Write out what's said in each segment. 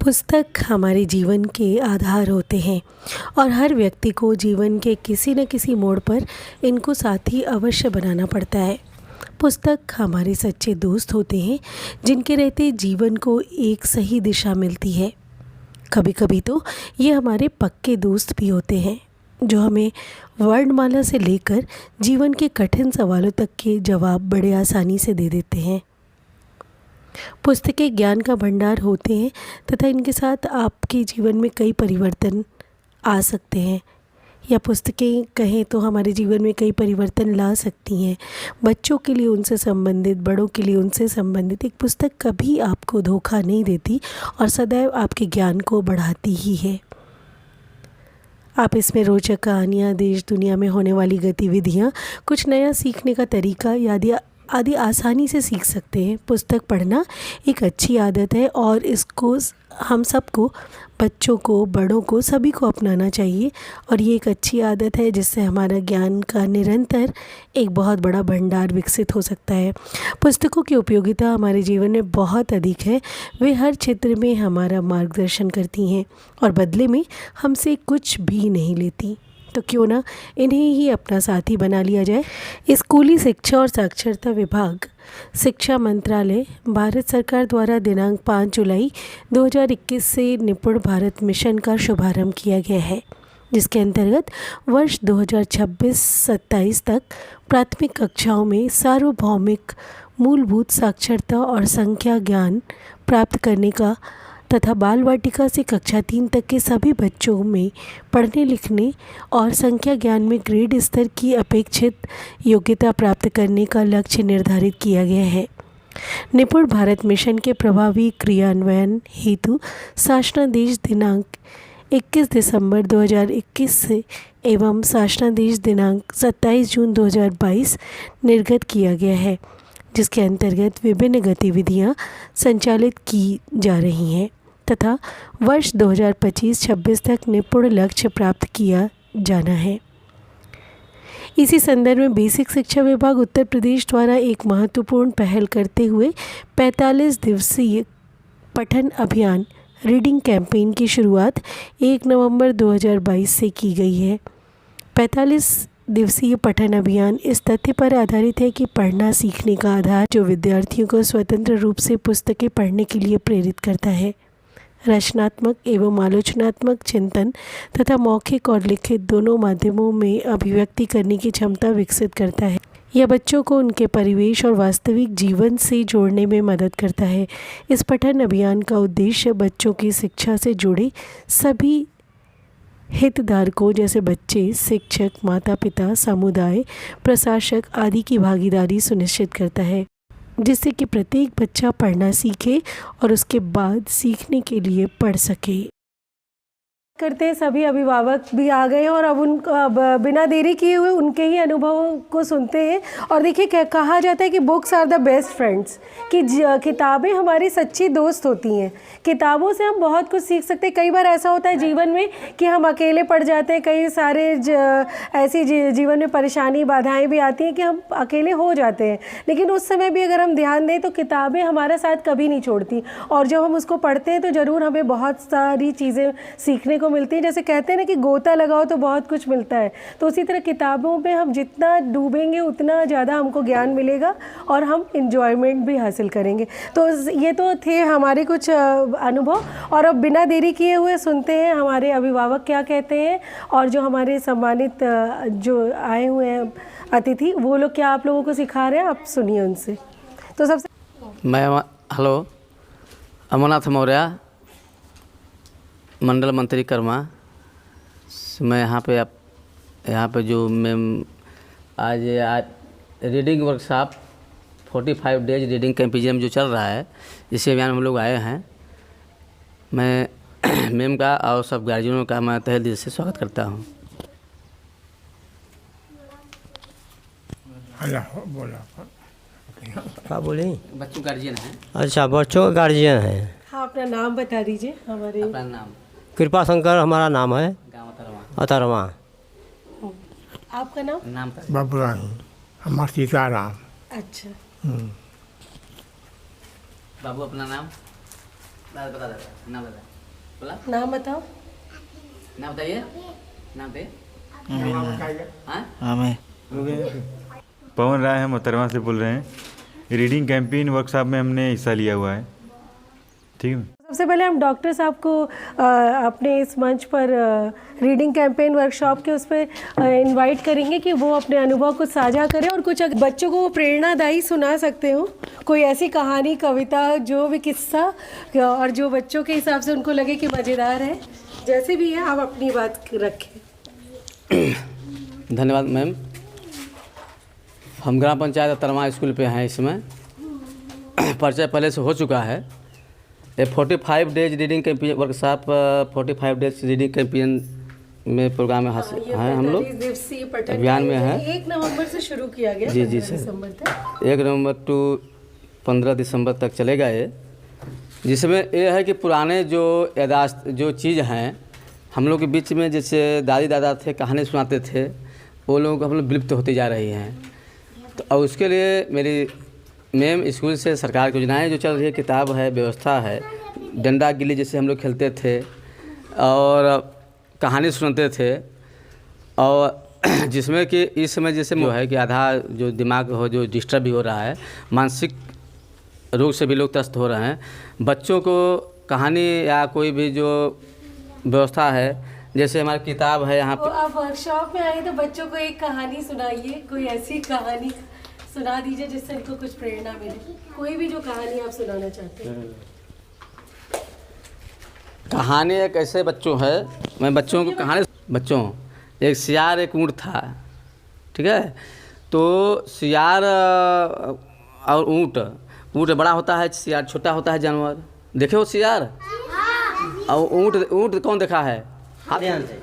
पुस्तक हमारे जीवन के आधार होते हैं और हर व्यक्ति को जीवन के किसी न किसी मोड़ पर इनको साथी अवश्य बनाना पड़ता है। पुस्तक हमारे सच्चे दोस्त होते हैं जिनके रहते जीवन को एक सही दिशा मिलती है। कभी कभी तो ये हमारे पक्के दोस्त भी होते हैं जो हमें वर्णमाला से लेकर जीवन के कठिन सवालों तक के जवाब बड़े आसानी से दे देते हैं। पुस्तकें ज्ञान का भंडार होते हैं तथा इनके साथ आपके जीवन में कई परिवर्तन आ सकते हैं, या पुस्तकें कहें तो हमारे जीवन में कई परिवर्तन ला सकती हैं। बच्चों के लिए उनसे संबंधित, बड़ों के लिए उनसे संबंधित एक पुस्तक कभी आपको धोखा नहीं देती और सदैव आपके ज्ञान को बढ़ाती ही है। आप इसमें रोचक कहानियाँ, देश दुनिया में होने वाली गतिविधियाँ, कुछ नया सीखने का तरीका आदि आसानी से सीख सकते हैं। पुस्तक पढ़ना एक अच्छी आदत है और इसको हम सबको, बच्चों को, बड़ों को, सभी को अपनाना चाहिए। और ये एक अच्छी आदत है जिससे हमारा ज्ञान का निरंतर एक बहुत बड़ा भंडार विकसित हो सकता है। पुस्तकों की उपयोगिता हमारे जीवन में बहुत अधिक है। वे हर क्षेत्र में हमारा मार्गदर्शन करती हैं और बदले में हमसे कुछ भी नहीं लेती। तो क्यों ना इन्हें ही अपना साथी बना लिया जाए। स्कूली शिक्षा और साक्षरता विभाग, शिक्षा मंत्रालय, भारत सरकार द्वारा दिनांक 5 जुलाई 2021 से निपुण भारत मिशन का शुभारंभ किया गया है, जिसके अंतर्गत वर्ष 2026-27 तक प्राथमिक कक्षाओं में सार्वभौमिक मूलभूत साक्षरता और संख्या ज्ञान प्राप्त करने का तथा बाल वाटिका से कक्षा 3 तक के सभी बच्चों में पढ़ने लिखने और संख्या ज्ञान में ग्रेड स्तर की अपेक्षित योग्यता प्राप्त करने का लक्ष्य निर्धारित किया गया है। निपुण भारत मिशन के प्रभावी क्रियान्वयन हेतु शासनादेश दिनांक 21 दिसंबर 2021 से एवं शासनादेश दिनांक 27 जून 2022 निर्गत किया गया है, जिसके अंतर्गत विभिन्न गतिविधियां संचालित की जा रही हैं तथा वर्ष 2025-26 तक निपुण लक्ष्य प्राप्त किया जाना है। इसी संदर्भ में बेसिक शिक्षा विभाग उत्तर प्रदेश द्वारा एक महत्वपूर्ण पहल करते हुए 45 दिवसीय पठन अभियान रीडिंग कैंपेन की शुरुआत 1 नवंबर 2022 से की गई है। 45 दिवसीय पठन अभियान इस तथ्य पर आधारित है कि पढ़ना सीखने का आधार जो विद्यार्थियों को स्वतंत्र रूप से पुस्तकें पढ़ने के लिए प्रेरित करता है, रचनात्मक एवं आलोचनात्मक चिंतन तथा मौखिक और लिखित दोनों माध्यमों में अभिव्यक्ति करने की क्षमता विकसित करता है। यह बच्चों को उनके परिवेश और वास्तविक जीवन से जोड़ने में मदद करता है। इस पठन अभियान का उद्देश्य बच्चों की शिक्षा से जुड़े सभी हितधारकों जैसे बच्चे, शिक्षक, माता पिता, समुदाय, प्रशासक आदि की भागीदारी सुनिश्चित करता है, जिससे कि प्रत्येक बच्चा पढ़ना सीखे और उसके बाद सीखने के लिए पढ़ सके। करते हैं सभी अभिभावक भी आ गए और अब बिना देरी किए हुए उनके ही अनुभवों को सुनते हैं। और देखिए, कहा जाता है कि books are the best friends, कि किताबें हमारी सच्ची दोस्त होती हैं। किताबों से हम बहुत कुछ सीख सकते हैं। कई बार ऐसा होता है जीवन में कि हम अकेले पड़ जाते हैं, कई सारे ऐसी जीवन में परेशानी, बाधाएँ भी आती हैं कि हम अकेले हो जाते हैं, लेकिन उस समय भी अगर हम ध्यान दें तो किताबें हमारा साथ कभी नहीं छोड़ती और जब हम उसको पढ़ते हैं तो ज़रूर हमें बहुत सारी चीज़ें सीखने को मिलती है। जैसे कहते हैं ना कि गोता लगाओ तो बहुत कुछ मिलता है, तो उसी तरह किताबों पे हम जितना डूबेंगे उतना ज़्यादा हमको ज्ञान मिलेगा और हम इंजॉयमेंट भी हासिल करेंगे। तो ये तो थे हमारे कुछ अनुभव, और अब बिना देरी किए हुए सुनते हैं हमारे अभिभावक क्या कहते हैं और जो हमारे सम्मानित जो आए हुए हैं अतिथि, वो लोग क्या आप लोगों को सिखा रहे हैं, आप सुनिए उनसे। तो सबसे हेलो, अमरनाथ मौर्य, मंडल मंत्री कर्मा। मैं यहाँ पे जो मैं आज reading workshop 45 days reading campaign जो चल रहा है, इसी अभियान में हम लोग आए हैं। मैं मैम का और सब गार्जियनों का मैं तहे दिल से स्वागत करता हूँ। क्या बोले? बच्चों गार्जियन हैं। अच्छा, बच्चों का गार्जियन है। हाँ, अपना नाम बता दीजिए। हमारे अपना नाम कृपा शंकर हमारा नाम है, अतरवा। आपका नाम? बाबूराम, हमारा सीताराम। अच्छा। बाबू अपना नाम बता नाम बता। बोला नाम बताओ। नाम बताइए, नाम बताइए। हाँ हमें पवन राय हम उतरवा से बोल रहे हैं। रीडिंग कैंपेन वर्कशॉप में हमने हिस्सा लिया हुआ है। ठीक है। सबसे पहले हम डॉक्टर साहब को अपने इस मंच पर रीडिंग कैंपेन वर्कशॉप के उस पर इनवाइट करेंगे कि वो अपने अनुभव को साझा करें और कुछ बच्चों को वो प्रेरणादायी सुना सकते हो, कोई ऐसी कहानी, कविता, जो भी किस्सा, और जो बच्चों के हिसाब से उनको लगे कि मज़ेदार है। जैसे भी है आप अपनी बात रखें। धन्यवाद मैम। हम ग्राम पंचायत अतरमा स्कूल पे हैं। इसमें परिचय पहले से हो चुका है। ये 45 days reading campaign workshop 45 days reading campaign में प्रोग्राम में हैं हम लोग। दिवसीय पठन अभियान में है। 1 नवंबर से शुरू किया गया। जी सर, 1 नवंबर टू 15 दिसंबर तक चलेगा ये। जिसमें ये है कि पुराने जो यादाश्त जो चीज़ हैं हम लोग के बीच में, जैसे दादी दादा थे कहानी सुनाते थे, वो लोग हम लोग विलुप्त होती जा रही हैं। तो और उसके लिए मेरी मैम स्कूल से सरकार की योजनाएं जो चल रही है, किताब है, व्यवस्था है, डंडा गिल्ली जैसे हम लोग खेलते थे और कहानी सुनाते थे, और जिसमें कि इस समय जैसे जो है कि आधा जो दिमाग हो जो डिस्टर्ब भी हो रहा है, मानसिक रोग से भी लोग त्रस्त हो रहे हैं। बच्चों को कहानी या कोई भी जो व्यवस्था है, जैसे हमारी किताब है यहाँ तो आप वर्कशॉप में आए तो बच्चों को एक कहानी सुनाइए, कोई ऐसी कहानी सुना दीजिए जिससे उनको कुछ प्रेरणा मिले। कोई भी जो कहानी आप सुनाना चाहते हैं। कहानी एक ऐसे बच्चों है, मैं बच्चों को कहानी बच्चों एक सियार एक ऊँट था। ठीक है, तो सियार और ऊँट बड़ा होता है, सियार छोटा होता है जानवर। देखे हो सियार और ऊँट कौन देखा है? ध्यान से।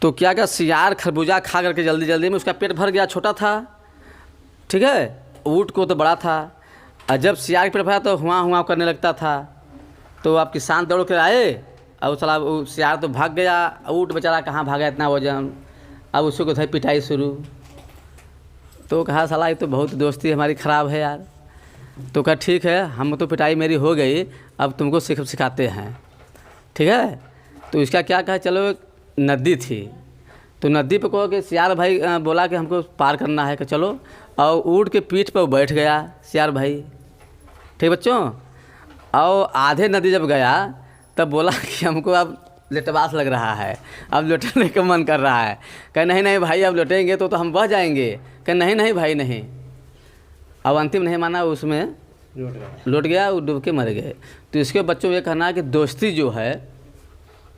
तो क्या सियार खरबूजा खा करके जल्दी में उसका पेट भर गया, छोटा था। ठीक है, ऊँट को तो बड़ा था, और जब सियार के पेट भरा तो हुआ करने लगता था। तो आप किसान दौड़ कर आए और चला सियार तो भाग गया, ऊँट बेचारा कहाँ भागा इतना वजन। अब उसको था पिटाई शुरू। तो कहा साला ये तो बहुत दोस्ती हमारी ख़राब है यार। तो कहा ठीक है, हम तो पिटाई मेरी हो गई, अब तुमको सिखाते हैं। ठीक है, तो इसका क्या कहा, चलो एक नदी थी, तो नदी पे कहो कि सियार भाई बोला कि हमको पार करना है, कि चलो, और ऊँट के पीठ पर बैठ गया सियार भाई। ठीक बच्चों, और आधे नदी जब गया तब बोला कि हमको अब लेटवास लग रहा है, अब लौटने का मन कर रहा है। कहे नहीं भाई, अब लौटेंगे तो हम बह जाएंगे। कहे नहीं भाई नहीं। अब अंतिम नहीं माना, उसमें लौट गया, वो डूब के मर गए। तो इसके बच्चों में ये कहना है कि दोस्ती जो है,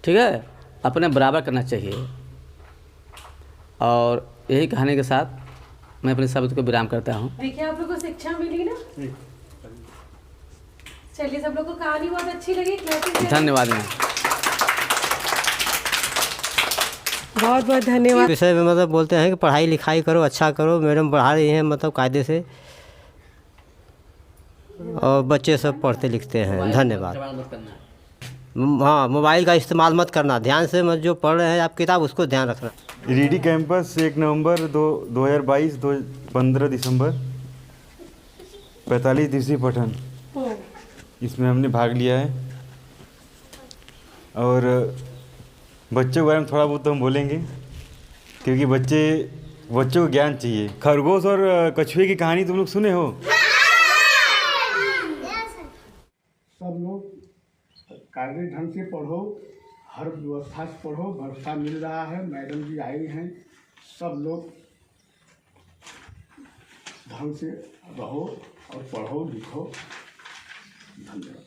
ठीक है, अपने बराबर करना चाहिए। और यही कहानी के साथ मैं अपने शब्द को विराम करता हूँ। देखिए आप लोगों को शिक्षा मिली ना। चलिए, सब लोग को कहानी बहुत अच्छी लगी। धन्यवाद मैम। बहुत बहुत धन्यवाद। विषय में मतलब बोलते हैं कि पढ़ाई लिखाई करो, अच्छा करो। मैडम पढ़ा रही हैं मतलब कायदे से, और बच्चे सब पढ़ते लिखते हैं। धन्यवाद। हाँ, मोबाइल का इस्तेमाल मत करना, ध्यान से मत, जो पढ़ रहे हैं आप किताब उसको ध्यान रखना। रीडिंग कैंपस 1 नवंबर 2022 15 दिसंबर 45 दिवसीय पठन, इसमें हमने भाग लिया है। और बच्चों के बारे में थोड़ा बहुत तो हम बोलेंगे, क्योंकि बच्चों को ज्ञान चाहिए। खरगोश और कछुए की कहानी तुम लोग सुने हो? सब लोग कायदे ढंग से पढ़ो, हर व्यवस्था से पढ़ो। व्यवस्था मिल रहा है, मैडम जी आई हैं। सब लोग ढंग से रहो और पढ़ो लिखो। धन्यवाद।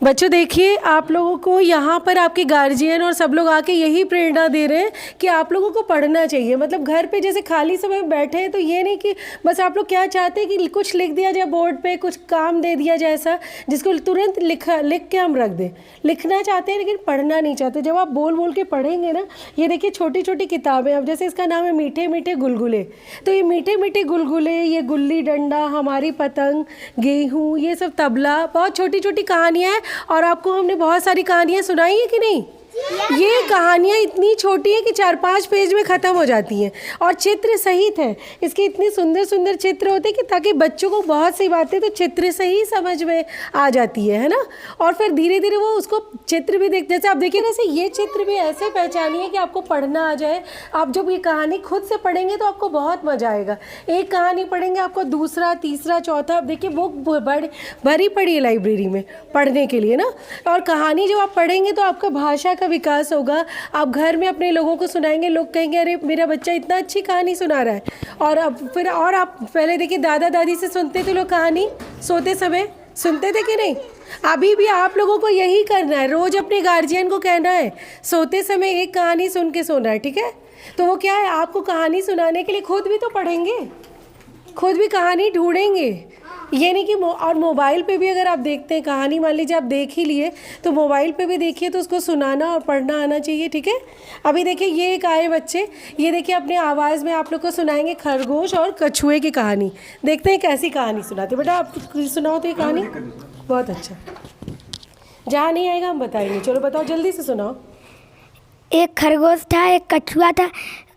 बच्चों देखिए, आप लोगों को यहाँ पर आपके गार्जियन और सब लोग आके यही प्रेरणा दे रहे हैं कि आप लोगों को पढ़ना चाहिए। मतलब घर पे जैसे खाली समय में बैठे हैं तो ये नहीं कि बस आप लोग क्या चाहते हैं कि कुछ लिख दिया जाए बोर्ड पे, कुछ काम दे दिया जाए ऐसा जिसको तुरंत लिख के हम रख दें। लिखना चाहते हैं लेकिन पढ़ना नहीं चाहते। जब आप बोल के पढ़ेंगे ना, ये देखिए छोटी छोटी किताबें, अब जैसे इसका नाम है मीठे मीठे गुलगुले, तो ये मीठे मीठे गुलगुले, ये गुल्ली डंडा, हमारी पतंग, गेहूँ, ये सब तबला, बहुत छोटी छोटी कहानियाँ हैं। और आपको हमने बहुत सारी कहानियाँ सुनाई है कि नहीं? ये कहानियाँ इतनी छोटी हैं कि 4-5 पेज में ख़त्म हो जाती हैं और चित्र सहित है। इसके इतने सुंदर सुंदर चित्र होते हैं कि ताकि बच्चों को बहुत सी बातें तो चित्र से ही समझ में आ जाती है ना। और फिर धीरे धीरे वो उसको चित्र भी देख, जैसे आप देखिए जैसे ये चित्र भी ऐसे पहचानिए कि आपको पढ़ना आ जाए। आप जब ये कहानी खुद से पढ़ेंगे तो आपको बहुत मज़ा आएगा। एक कहानी पढ़ेंगे आपको दूसरा तीसरा चौथा, आप देखिए बुक भरी पड़ी है लाइब्रेरी में पढ़ने के लिए ना। और कहानी जब आप पढ़ेंगे तो आपका भाषा का विकास होगा। आप घर में अपने लोगों को सुनाएंगे, लोग कहेंगे अरे मेरा बच्चा इतना अच्छी कहानी सुना रहा है। और अब फिर और आप पहले देखिए दादा दादी से सुनते थे लोग कहानी, सोते समय सुनते थे कि नहीं? अभी भी आप लोगों को यही करना है, रोज़ अपने गार्जियन को कहना है सोते समय एक कहानी सुन के सोना है, ठीक है? तो वो क्या है, आपको कहानी सुनाने के लिए खुद भी तो पढ़ेंगे, खुद भी कहानी ढूंढेंगे। ये नहीं कि और मोबाइल पे भी अगर आप देखते हैं कहानी, मान लीजिए आप देख ही लिए तो मोबाइल पे भी देखिए तो उसको सुनाना और पढ़ना आना चाहिए, ठीक है? अभी देखिए ये एक आए बच्चे, ये देखिए अपने आवाज़ में आप लोग को सुनाएंगे खरगोश और कछुए की कहानी। देखते हैं कैसी कहानी सुनाते। बेटा आप सुनाओ तो ये कहानी। बहुत अच्छा, जहाँ नहीं आएगा हम बताएंगे। चलो बताओ जल्दी से सुनाओ। एक खरगोश था, एक कछुआ था।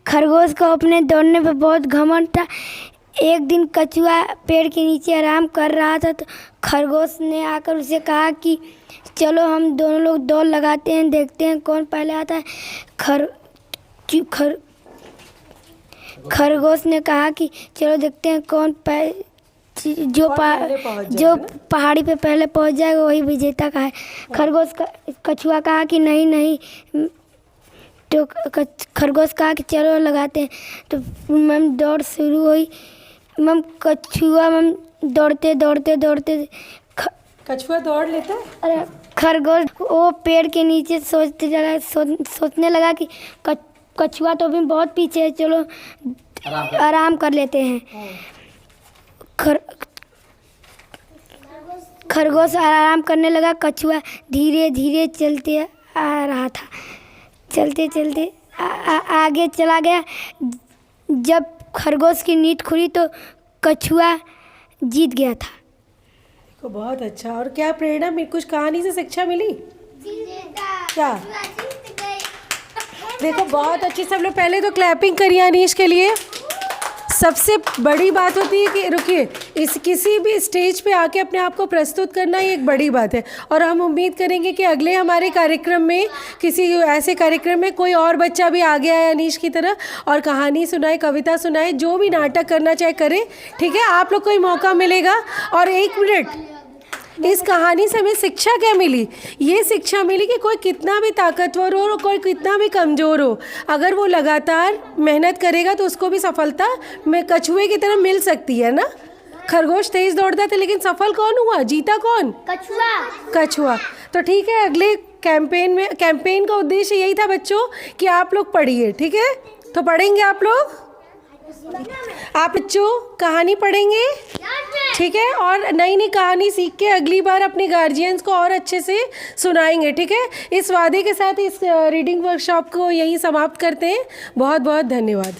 खरगोश को अपने दौड़ने पर बहुत घमंड था। एक दिन कछुआ पेड़ के नीचे आराम कर रहा था तो खरगोश ने आकर उसे कहा कि चलो हम दोनों लोग दौड़ लगाते हैं, देखते हैं कौन पहले आता है। खरगोश ने कहा कि चलो देखते हैं कौन जो पहाड़ी पे पहले पहुंच जाएगा वही विजेता का है। कछुआ कहा कि नहीं, तो खरगोश कहा कि चलो लगाते हैं। तो मैम दौड़ शुरू हुई। मैम कछुआ दौड़ते कछुआ दौड़ लेता है। अरे खरगोश वो पेड़ के नीचे सोचने लगा कि कछुआ तो अभी बहुत पीछे है, चलो आराम कर लेते हैं। खरगोश आराम करने लगा। कछुआ धीरे धीरे चलते आ रहा था। चलते आगे चला गया। जब खरगोश की नींद खुली तो कछुआ जीत गया था। देखो बहुत अच्छा। और क्या प्रेरणा में कुछ कहानी से शिक्षा मिली क्या? देखो बहुत अच्छी। सब लोग पहले तो क्लैपिंग करिए अनीश के लिए। सबसे बड़ी बात होती है कि रुकिए, इस किसी भी स्टेज पे आके अपने आप को प्रस्तुत करना ही एक बड़ी बात है। और हम उम्मीद करेंगे कि अगले हमारे कार्यक्रम में, किसी ऐसे कार्यक्रम में कोई और बच्चा भी आगे आए अनीश की तरह और कहानी सुनाए, कविता सुनाए, जो भी नाटक करना चाहे करे, ठीक है? आप लोग को ही मौका मिलेगा। और 1 मिनट, इस कहानी से हमें शिक्षा क्या मिली? ये शिक्षा मिली कि कोई कितना भी ताकतवर हो और कोई कितना भी कमज़ोर हो, अगर वो लगातार मेहनत करेगा तो उसको भी सफलता में कछुए की तरह मिल सकती है ना। खरगोश तेज दौड़ता था लेकिन सफल कौन हुआ? जीता कौन? कछुआ। तो ठीक है, अगले कैंपेन का उद्देश्य यही था बच्चों कि आप लोग पढ़िए, ठीक है? तो पढ़ेंगे आप लोग, आप बच्चों कहानी पढ़ेंगे, ठीक है? और नई नई कहानी सीख के अगली बार अपने गार्जियंस को और अच्छे से सुनाएंगे, ठीक है? इस वादे के साथ इस रीडिंग वर्कशॉप को यहीं समाप्त करते हैं। बहुत बहुत धन्यवाद।